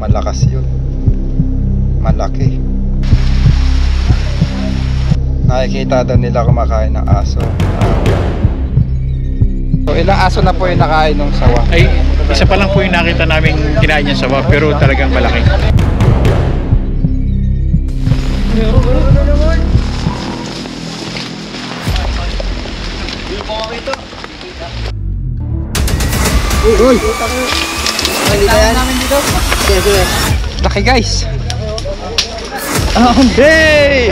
malakas yun, malaki. Nakikita daw nila kumakain ng aso. So ilang aso na po yung nakain ng sawa? Ay, isa pa lang po yung nakita namin kinain niya sawa, pero talagang malaki. Uy! Laki guys! Hey!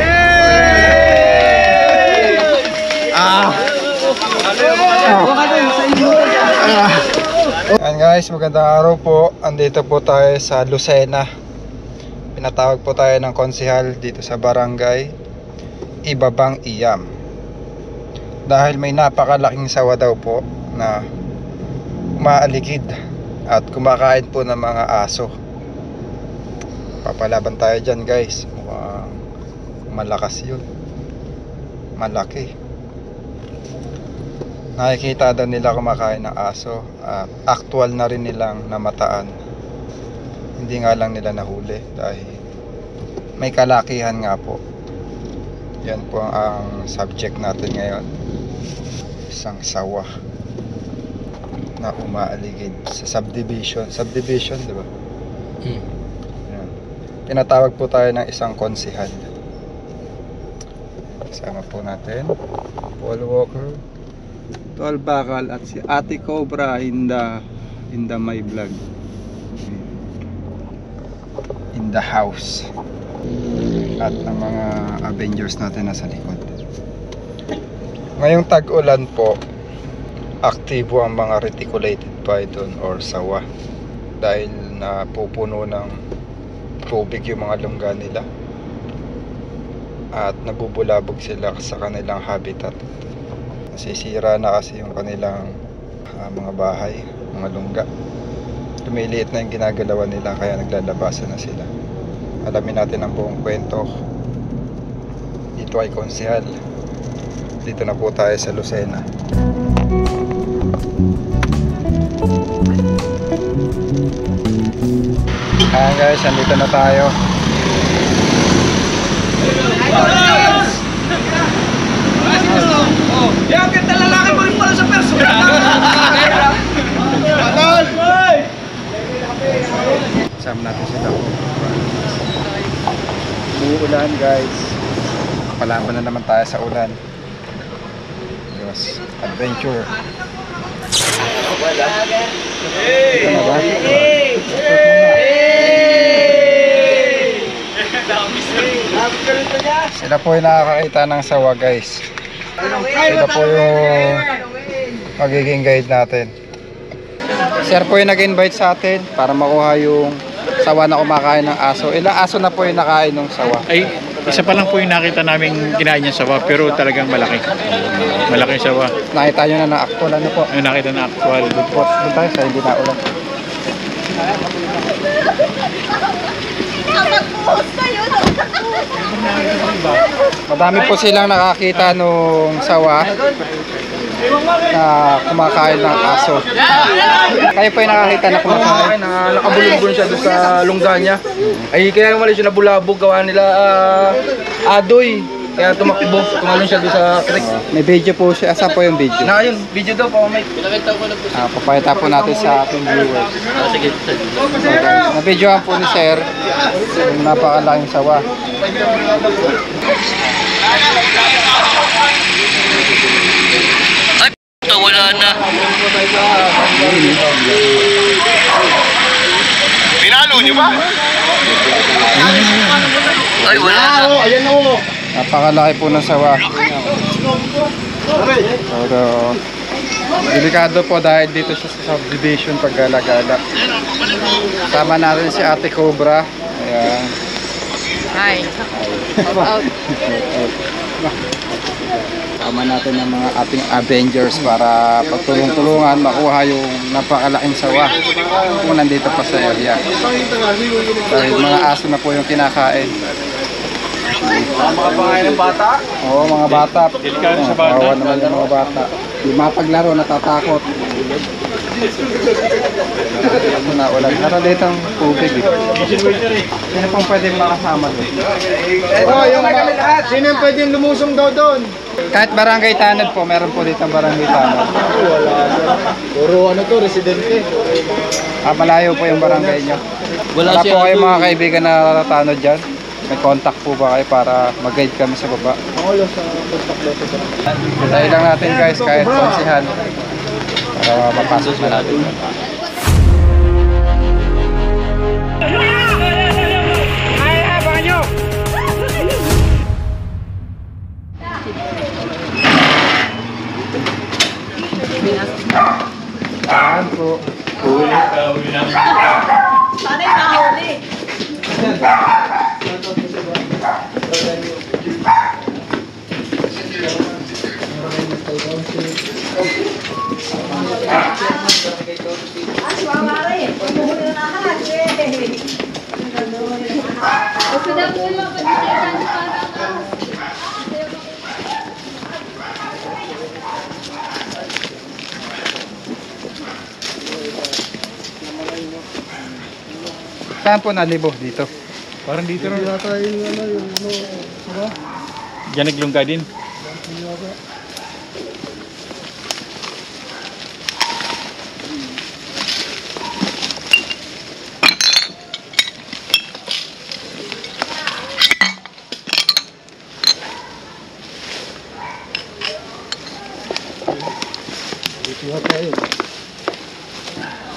Ayan guys, magandang araw po. Andito po tayo sa Lucena. Pinatawag po tayo ng konsehal dito sa barangay Ibabang Iyam, dahil may napakalaking sawa daw po na umaaligid at kumakain po ng mga aso. Papalaban tayo dyan guys. Mukhang malakas yun, malaki. Nakikita daw nila kumakain ng aso at actual na rin nilang namataan. Hindi nga lang nila nahuli dahil may kalakihan nga po. Yan po ang subject natin ngayon. Isang sawa na umaaligid sa subdivision, di ba? Yan. Tinatawag po tayo ng isang konsehal. Kasama po natin Paul Walker, Tol Bakal at si Ate Cobra in the my vlog, in the house, at ang mga Avengers natin nasa likod. Ngayong tag-ulan po, aktibo ang mga reticulated python or sawa dahil napupuno ng tubig yung mga lungga nila at nabubulabog sila sa kanilang habitat. Nasisira na kasi yung kanilang mga bahay, mga lungga. Lumiliit na yung ginagalawan nila kaya naglalabasan na sila. Alamin natin ang buong kwento dito ay konsehal. Dito na po tayo sa Lucena. Ayan guys, andito na tayo. Yan, ganda lalaki mo rin pala sa personal. Sama natin sila po. Uulan guys. Palaban na naman tayo sa ulan. Yes, adventure. Ito na ba? Sila po yung nakakakita ng sawa guys. Sila po yung magiging guide natin. Sir po yung nag-invite sa atin para makuha yung sawa na kumakain ng aso. Ilang aso na po yung nakain ng sawa? Ay, isa pa lang po yung nakita namin kinain niya sawa, pero talagang malaki. Malaki sawa. Nakita nyo na ng actual ano po? Yung nakita na actual. Doon tayo sa hindi na ulan. Madami po silang nakakita nung sawa na kumakain ng aso. Kayo po yung nakakita na kumakain? Nakabulong-bulong siya doon sa lungga niya. Ay, kaya naman siya nabulabog, gawa nila adoy. Kaya tumakbo, tumalon siya doon sa creek. May video po siya. Saan po yung video? Na yun, video daw pa, may. Papakita po natin sa ating viewers. Sige. Na-videoan po ni Sir yung napakalaking sawa. Ay, wala na. Pinalo niyo ba? Ay, wala na. Ayan o. Napakalaki po ng sawa. So, delikado po dahil dito siya sa subdivision pag-gala-gala. Sama natin si Ate Cobra. Ayan. Hi. Out. Sama natin ang mga ating Avengers para pagtulong-tulungan makuha yung napakalaking sawa kung nandito pa sa area. Dahil mga aso na po yung kinakain. Mga pangalan ng bata? Oo, mga bata. Delikado sa bata. Kawawa naman yung mga bata. Yung mapaglaro, natatakot. Ito na ulan. Meron dito ang tubig eh. Sino pong pwede makasama doon? Sino yung pwedeng lumusong daw doon? Kahit barangay Tanod po, meron po dito ang barangay Tanod. Puro ano to, residente. Malayo po yung barangay nyo. Wala po kayo mga kaibigan na Tanod dyan? May contact po ba kayo para mag-guide kami sa baba? Pangulo sa contact letter. Tayo lang natin guys, kahit konsihan. Para mapasok na natin. Saan po? Sana yung nahuli. Saan po nalibo? Dito. Parang dito rin. Diyan naglungga din.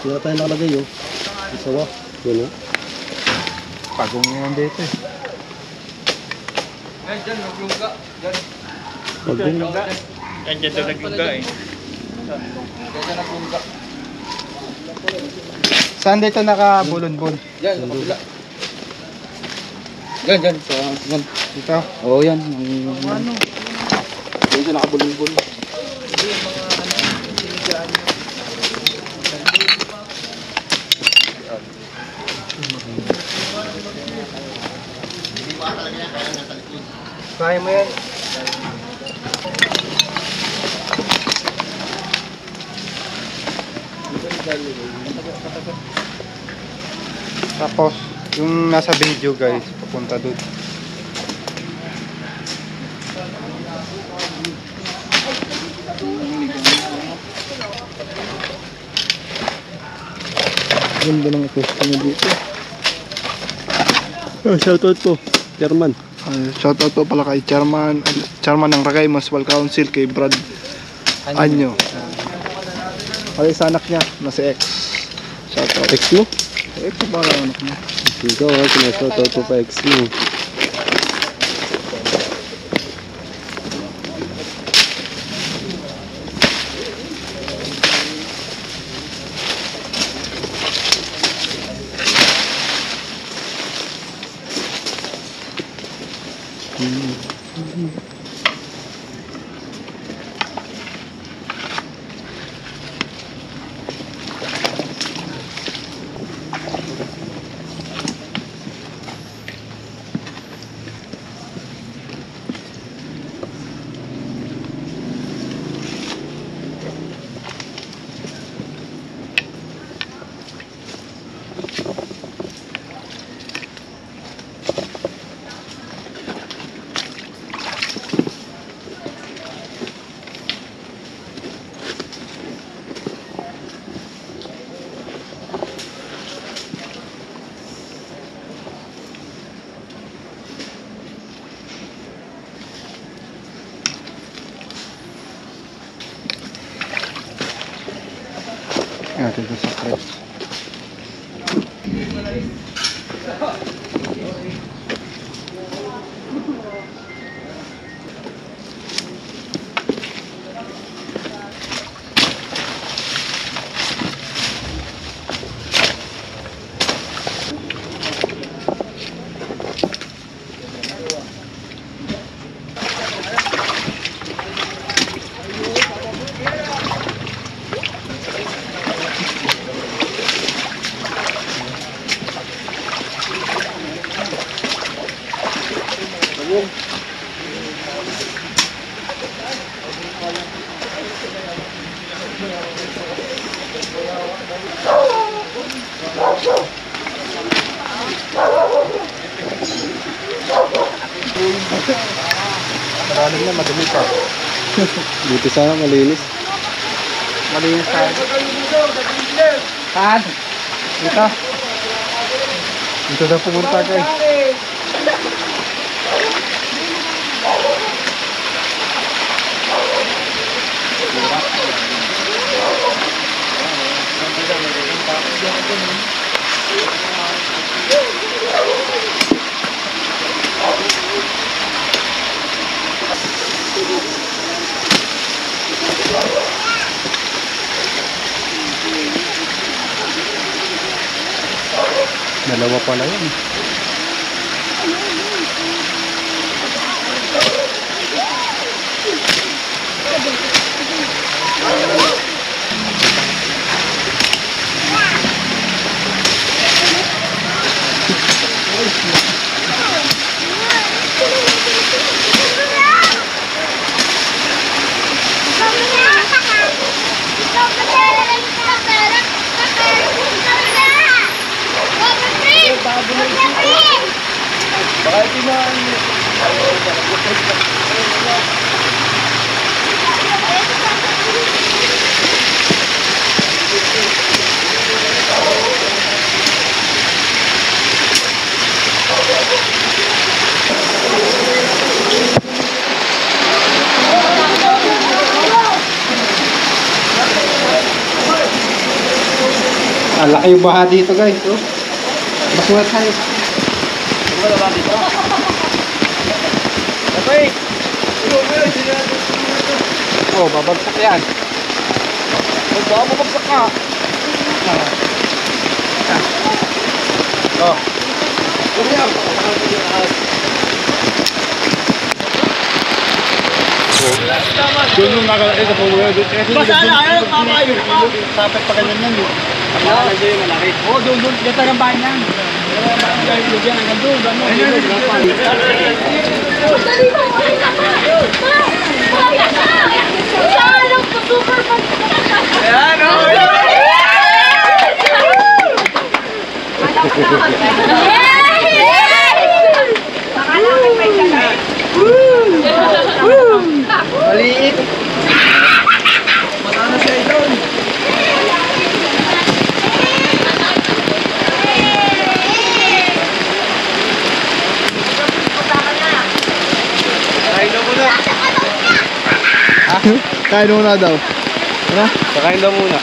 Sila tayo nakalagay yun. Isawa. Yun o. Pagong yun dito eh. Diyan, naglungga. Diyan. Yan dyan daw naglungga eh. Diyan naglungga. Saan dito nakabulon-bul? Diyan, sa kabila. Diyan. Diyan. Dito? Oo, yan. Ano? Diyan nakabulong-bulong. Kaya mo yan. Tapos, yung nasa video guys, papunta doon. Ganda ng question mo dito. Shoutout po, Chairman. Shoutout po pala kay Chairman ng Ragay Municipal Council, kay Brad Anyo. Pala sa anak niya, na si X. Shoutout. Ex mo? X ba ang anak niya? Ikaw ha, sinashoutout po pa ex mo. Natin sa crepes. Malalim na, madumi pa. Buti sana malinis. Malinis tayo. Saan? Dito. Dito daw pumunta guys. Dalawa pala yun. Ang laki yung baha dito guys. Oh. Basuha tayo. Oh, babagsak yan. Oh, baka babagsak ka. Oh. Doon yung nakalaki sa pumunta. Basta ayaw, kamayo. Sapit pa ganyan yan. Nandiyo yung malaki. Oo, doon. Yan tagang bahay niyan. Diyan, hanggang doon. Ayan, oh! Maliit. Matano siya doon. Kain muna daw. Ano? Kakain daw muna.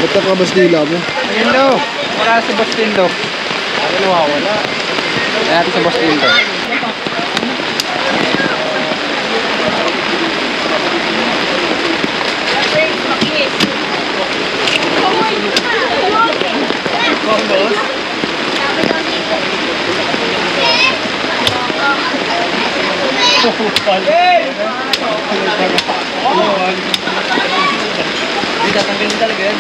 Ba't ka Bastila mo? Ayun daw. Wala si Boss Tindo. Ano nawawala? Kaya natin si Boss Tindo. Hindi tatanggalin talaga yan.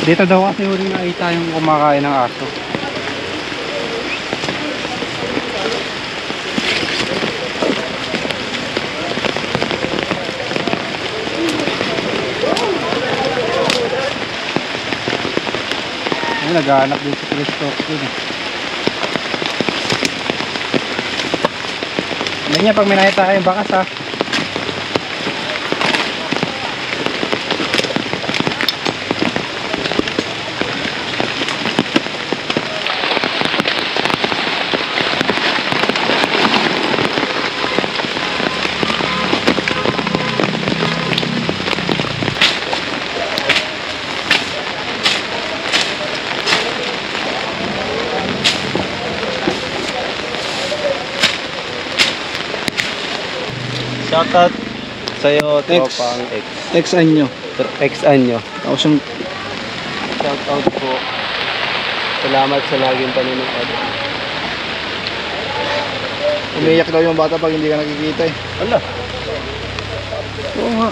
Dito daw kasi huling nakita yung kumakain ng aso. Ay, naghahanap din si Christoph dun eh. Hindi niya pag may nakita kayong bakas ha. Shoutout sa'yo, tropang X. X-an nyo. X-an nyo. Tapos yung Shoutout po. Salamat sa laging panonood. umiiyak daw yung bata pag hindi ka nakikita eh. Ala, Oo nga.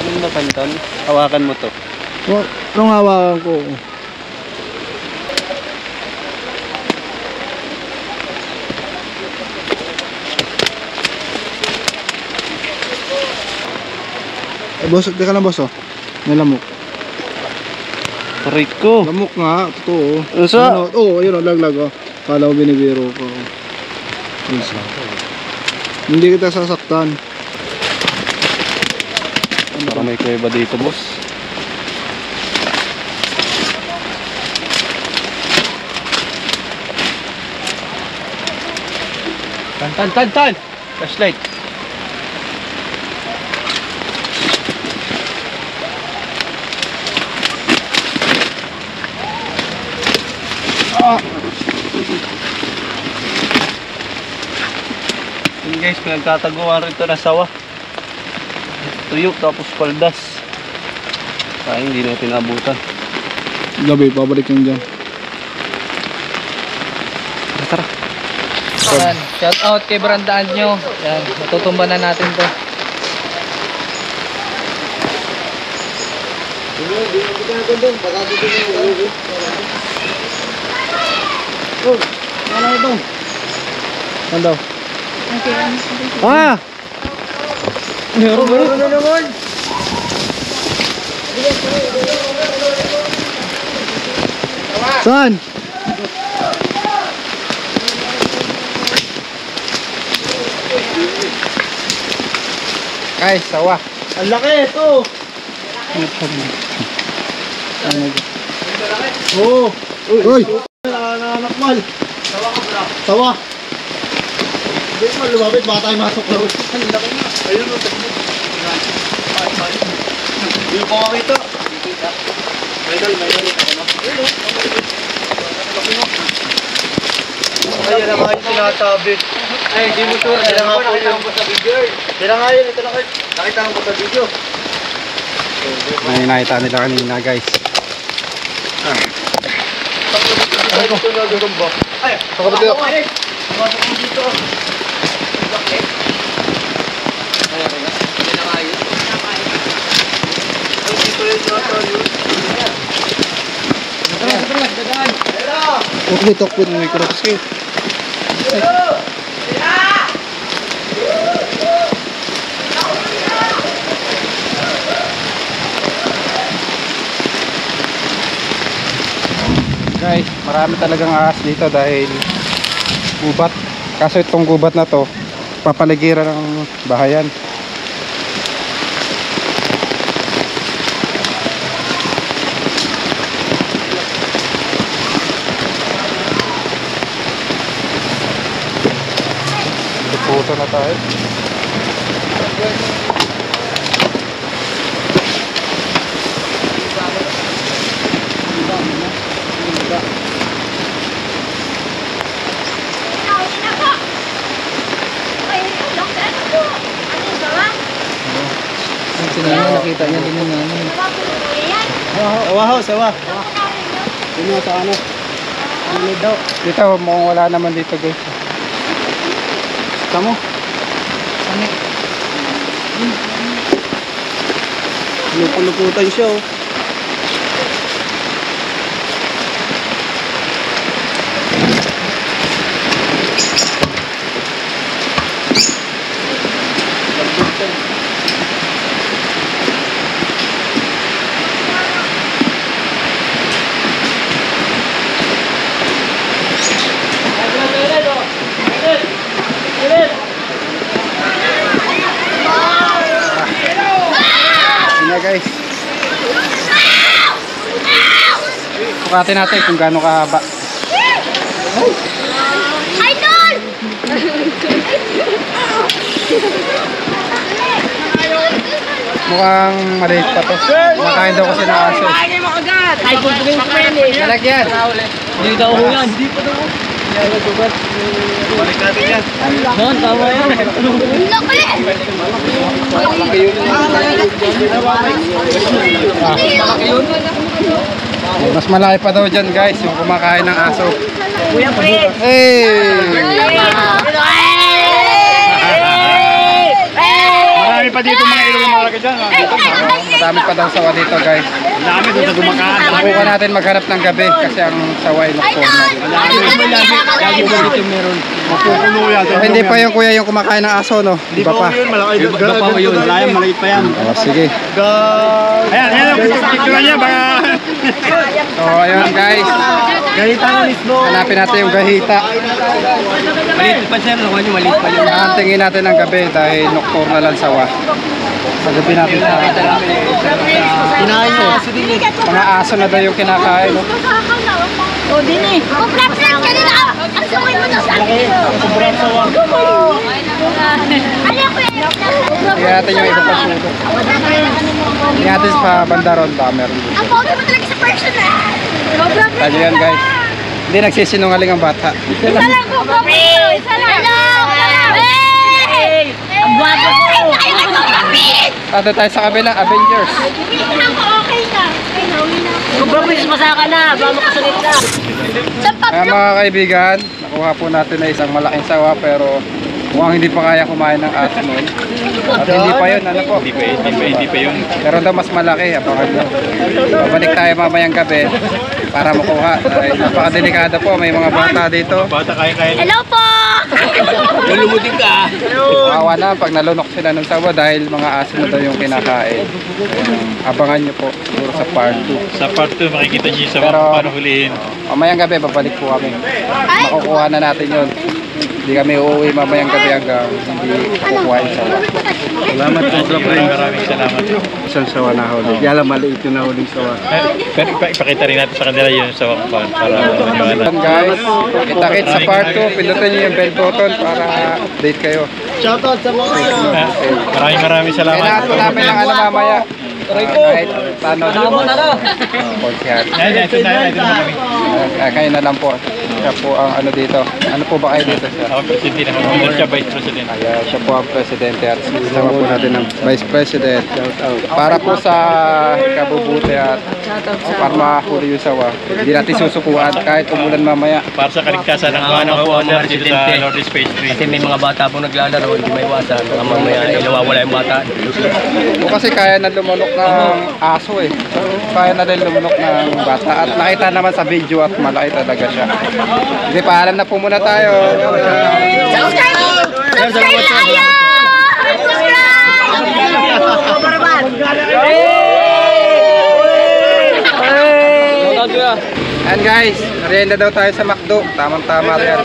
anong nakantan? Hawakan mo to. Anong hawakan ko? Boss, teka lang boss oh. May lamok. Rico. Lamok nga, totoo. Ano sa? Ayun oh, laglag oh. Kala ko binibiro ko. Isa. Hindi kita sasaktan. Baka may kuweba dito, boss. Tan! Flashlight. Yun guys, pinagtataguan rito na sawa. Tuyok tapos paldas. Sayang hindi na tinabutan. Gabi, pabalik yung dyan. Tara. Yan, shout out kay Brandaan nyo. Yan, matutumba na natin to. Ano ito? Ano daw? Ah! Meron na naman! Saan? Guys, sawa. Ang laki ito! Oo! Uy! Nanakmal! Sawa ka bro! Sawa! Hindi mo lumapit, baka tayo masok na. Ang laki nga! Ayun o! Hindi ko makakita! Idol, may nalit ako na. Ay, yan ang ayun sinatabi. Ay, hindi mo sure. Sila nga po yun. Sila nga yun, ito na kayo. Nakita ko sa video. May nakita nila kanina, guys. Ay, ito na gagamba. Ay, pakabati ako. Pumasok mo dito. Bakit? Ay, na nga yun. Ay, dito yun yata yun. Dadaan. Talk with the microphone. Guys, marami talagang ahas dito dahil gubat. Kaso itong gubat na to, papaligiran ng bahayan. Puto na tayo. Nakita niya din yung namin. Sawa, sawa. Yun sa ano? Ano daw? Dito, mukhang wala naman dito guys. Tamo? Lupuluputan siya oh. Guys, sukatin natin kung gaano kahaba. Idol! Mukhang maliit pa to. Makain daw kasi ng aso. Ay, kung pwede. Lalagyan. Hindi daw ho yan. Hindi pa daw. Balik natin yan. Noon, tama yan. Mas malaki pa daw dyan guys, yung kumakain ng aso. Kuya Fred! Hey! Marami pa dito mga ilong mga laki dyan. Madami pa daw sawa dito guys. Ang dami doon sa gumakaan. Subukan natin maghanap ng gabi kasi ang sawa ay nocturnal. Lagi ba dito meron? Mapupuno yan. So, hindi pa yung kuya yung kumakain ng aso, no? Hindi Iba pa. yun, malaki. Iba pa yun. Malayan, maliit pa yan. Oh, sige. Ayan, ayan. Picture niya. Baka... So, ayun guys. Gahita na mismo. Hanapin natin yung gahita. Maliit pa siya, nakuha niyo maliit pa yun. Tingin natin ng gabi dahil nocturnal ang sawa. Sa gabi natin sa Kinain niyo aso din eh. mga aso na daw yung kinakain, no? O, din eh. O, Fred, kanina ka! Asukin mo na sa akin! Sobrang sawa. Alam ko yan! Tingnan natin yung iba pa sulok. Tingnan natin sa banda ron, baka meron dito. Ang pogi mo talaga sa person eh! Sobrang Fred! Tayo yan guys. Hindi nagsisinungaling ang bata. Isa lang po, Fred! Isa lang! Hey! Ang guwapo ko! Ay, Fred! Tato tayo sa kabila, Avengers. Ako, okay na. Sobrang Fred, masaka na. Baka makasalit na. Sa Kaya mga kaibigan, nakuha po natin na isang malaking sawa pero mukhang hindi pa kaya kumain ng aso nun. At hindi pa yun, ano po? Hindi pa yun. Pero daw mas malaki, abangan nyo. Babalik tayo mamayang gabi para makuha. Dahil napakadelikado po, may mga bata dito. Bata kaya. Hello po! Lulumutin ka. Kawawa na pag nalunok sila ng sawa dahil mga aso na daw yung kinakain. Abangan nyo po, siguro sa part 2. Sa part 2, makikita niyo sa Pero- paano hulihin. Mamayang gabi, babalik po kami. Makukuha na natin yun. Hindi kami uuwi mamayang gabi hanggang hindi kukuha yung sawa. Salamat po, Maraming salamat. Isang sawa na huli. Di alam, maliit yung nahuling sawa. Pero ipakita rin natin sa kanila yun sa wakpan para maniwala. Yan guys, kita-kits sa part 2. Pindutin nyo yung bell button para update kayo. Maraming salamat. Kailangan po namin ng ano mamaya. Kahit paano. Konsyat. Ito na kami. Kayo na lang po. Siya po ang ano dito. Ano po ba kayo dito siya? Ako presidente naman. Siya vice president. Kaya siya po ang presidente at sama po natin ng vice president. Para po sa kabubuti at para mahuli yung sawa. Hindi natin susukuan kahit umulan mamaya. Para sa kaligtasan ng mga homeowner dito sa Northeast Phase 3. Kasi may mga bata pong naglalaro, hindi may iwasan. Mga mamaya ay nawawala yung bata. O kasi kaya na lumunok ng aso eh. So, kaya na din lumunok ng bata. At nakita naman sa video at malaki talaga siya. Hindi, paalam na po muna tayo. Subscribe! Subscribe na kayo! And guys, merienda daw tayo sa McDo. Tamang-tama rin.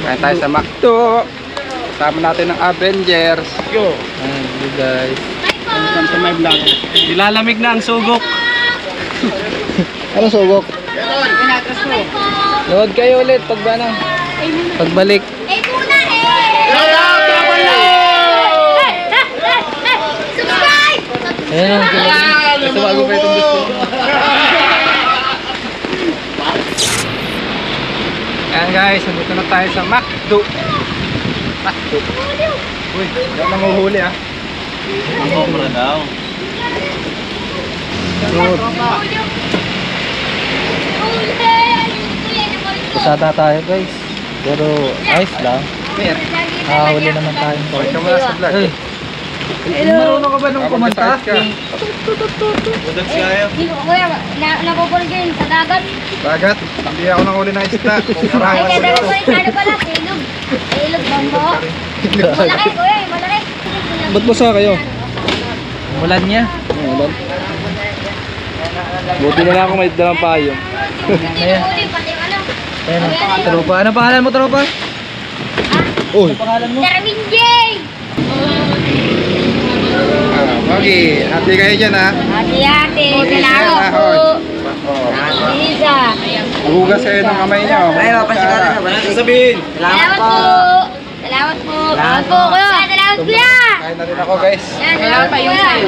Kain tayo sa McDo. Kasama natin ng Avengers. Ayan, guys. Nilalamig na ang sugok. Ano sugok? Load kayo ulit pagbalik. Eh, muna eh! Subscribe! Ayan, ito bago pa itong gusto. Ayan guys, nandito na tayo sa McDo. McDo. Uy, yan nanguhuli ah. Mura daw. Pasada tayo guys. Pero ayos lang. Huli naman tayo. Okay ka muna sa vlog. Marunong ka ba nung kumanta? Budak siya yun. Kuya, nakukulit ka yun sa dagat. Dagat, hindi ako nanghuli ng isda. Ay, kaya dalawa ko yung ano pala, ilog. Ilog, bambo. Malaki, kuya, malaki. Ba't basa kayo? Ulan niya. Buti na lang ako may dalang payo. Ayan. Uli, pati ano. Ayan. Tropa. Ano pangalan mo, tropa? Uy! Darwin J! Okay, happy kayo dyan ha. Hati-hati, salamat po. Lisa. Hugas kayo ng kamay nyo. Ay, mapasikalan na ba? Sasabihin! Salamat po. Salamat po. Salamat po, kuya. Salamat, kuya. Kain na rin ako guys. Salamat pa yung sa'yo.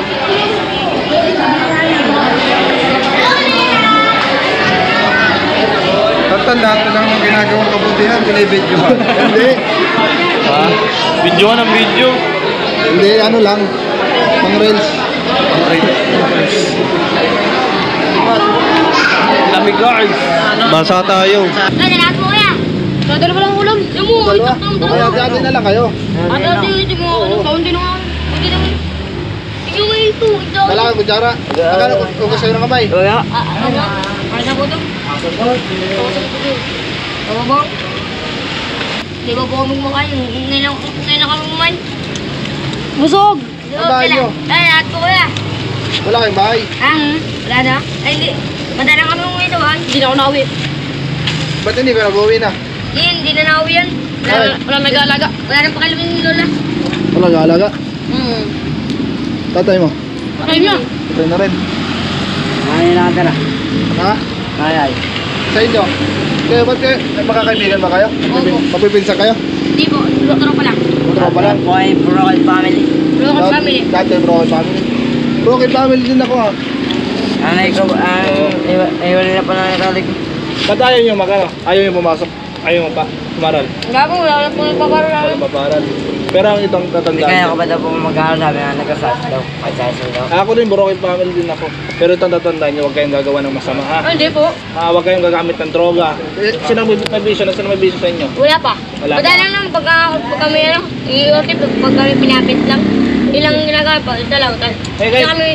lahat na lang ng ginagawang kabutihan, binibidyo ba? Hindi. Video ka ng video. Hindi, ano lang. Pang reels. Lamig guys. Basa tayo. Ay, lahat mo kaya. Dadalo pa lang ulam. Yung mo, Dalawa. Kaya dati na lang kayo. ito mo, kaunti na nga. Hindi naman. Ikaw nga ito. Kailangan kutsara. Akala ko kung sa'yo ng kamay. Ano ko ito? Tama ba? Di ba po kami kumakain? Ngayon lang kami kumain. Busog! Ang bahay nyo? Ay, lahat ko kaya. Wala kayong bahay. Wala na? Ay, hindi. Madalang kami umitawan. Hindi na ako nauwi. Ba't hindi ka nag-uwi na? Hindi na nauwi yan. Wala nag-aalaga. Wala nang pakalamin ni Lola. Wala nag-aalaga. Tatay mo? Ay niya. Tatay na rin. Ay, nakatira. Ha? Ay. Sa inyo? Kayo, ba't kayo? Makakaibigan ba kayo? Opo. Mapipinsa kayo? Hindi po. Tropa lang. Tropa lang? Ako ay broken family. Broken family. Dati broken family. Broken family din ako ha. Anay ko, wala na pa na nakalig. Ba't ayaw nyo ayaw nyo pumasok? Ayaw mo pa? Kumaral? Wala po. Wala po nagpaparo namin. Paparal. Pero ang itong Hindi tatandaan kaya nyo. ko ba daw po mag-aaral, sabi nga nagkasas daw. Pagsasaw daw. Ako rin, broken family din ako. Pero itong tatandaan nyo, huwag kayong gagawa ng masama ha. Hindi po. Huwag kayong gagamit ng droga. Sino may bisyo? Sino may bisyo sa inyo? Wala pa. Wala pa. Madala lang pag kami ano, i-ortip pag kami pinapit lang. Ilang ginagawa pa, ito lang. Hey guys, kami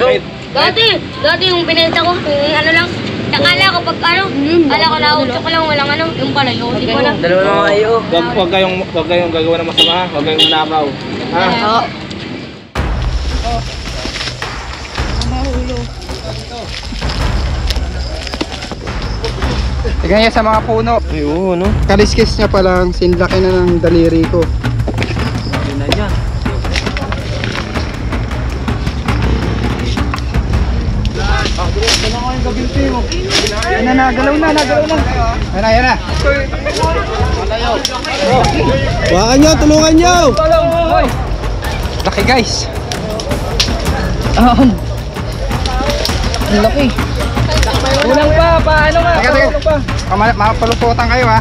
wait. Dati yung pinenta ko, yung ano lang. Nakala ko pag ano, kala ko na-auto ko lang, walang ano, yung pala, yung hindi ko lang. Dalawa na kayo. Huwag kayong gagawa ng masama ha. Huwag kayong nanakaw. Ha? Oo. Tignan niya sa mga puno. Ay, oo, no? Kaliskis niya pa lang, sinlaki na ng daliri ko. Yun na dyan. Yan na, nagalaw na. Yan na. Wakan nyo, tulungan nyo! Laki guys. Ang laki. Kulang pa, paano nga? Teka. Makapaluputan kayo ha.